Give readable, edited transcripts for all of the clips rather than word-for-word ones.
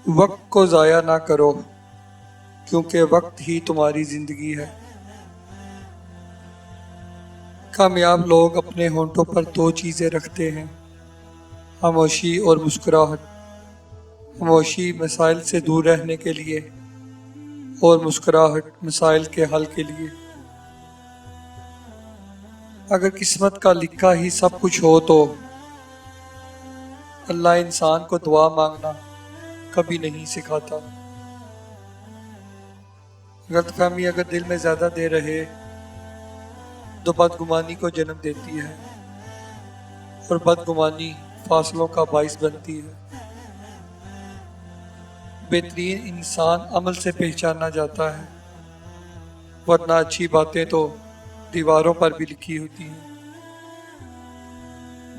وقت کو ضائع نہ کرو کیونکہ وقت ہی تمہاری زندگی ہے۔ کامیاب لوگ اپنے ہونٹوں پر دو چیزیں رکھتے ہیں: خاموشی اور مسکراہٹ۔ خاموشی مسائل سے دور رہنے کے لیے اور مسکراہٹ مسائل کے حل کے لیے۔ اگر قسمت کا لکھا ہی سب کچھ ہو تو اللہ انسان کو دعا مانگنا کبھی نہیں سکھاتا۔ غلط فہمی اگر دل میں زیادہ دیر رہے تو بدگمانی کو جنم دیتی ہے اور بدگمانی فاصلوں کا باعث بنتی ہے۔ بہترین انسان عمل سے پہچانا جاتا ہے، ورنہ اچھی باتیں تو دیواروں پر بھی لکھی ہوتی ہیں۔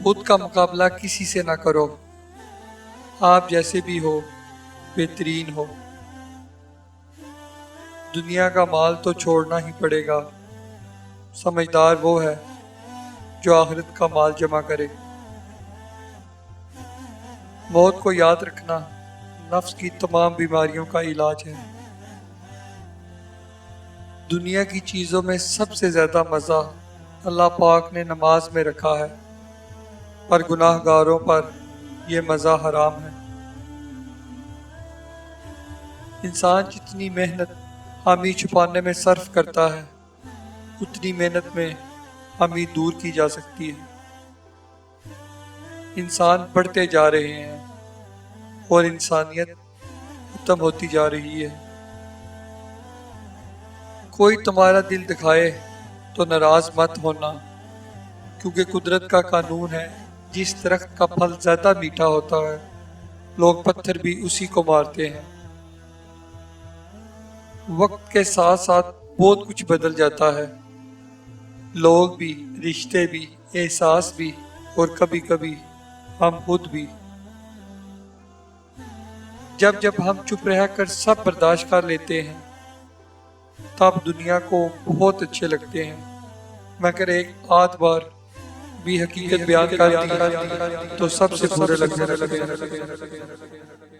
خود کا مقابلہ کسی سے نہ کرو، آپ جیسے بھی ہو بہترین ہو۔ دنیا کا مال تو چھوڑنا ہی پڑے گا، سمجھدار وہ ہے جو آخرت کا مال جمع کرے۔ موت کو یاد رکھنا نفس کی تمام بیماریوں کا علاج ہے۔ دنیا کی چیزوں میں سب سے زیادہ مزہ اللہ پاک نے نماز میں رکھا ہے، پر گناہ گاروں پر یہ مزہ حرام ہے۔ انسان جتنی محنت حامی چھپانے میں صرف کرتا ہے، اتنی محنت میں حامی دور کی جا سکتی ہے۔ انسان بڑھتے جا رہے ہیں اور انسانیت ختم ہوتی جا رہی ہے۔ کوئی تمہارا دل دکھائے تو ناراض مت ہونا، کیونکہ قدرت کا قانون ہے، جس درخت کا پھل زیادہ میٹھا ہوتا ہے لوگ پتھر بھی اسی کو مارتے ہیں۔ وقت کے ساتھ ساتھ بہت کچھ بدل جاتا ہے، لوگ بھی، رشتے بھی، احساس بھی، اور کبھی کبھی ہم خود بھی۔ جب ہم چپ رہ کر سب برداشت کر لیتے ہیں تب دنیا کو بہت اچھے لگتے ہیں، مگر ایک آدھ بار بھی حقیقت بیان کر دی تو سب سے برے لگنے لگتے ہیں۔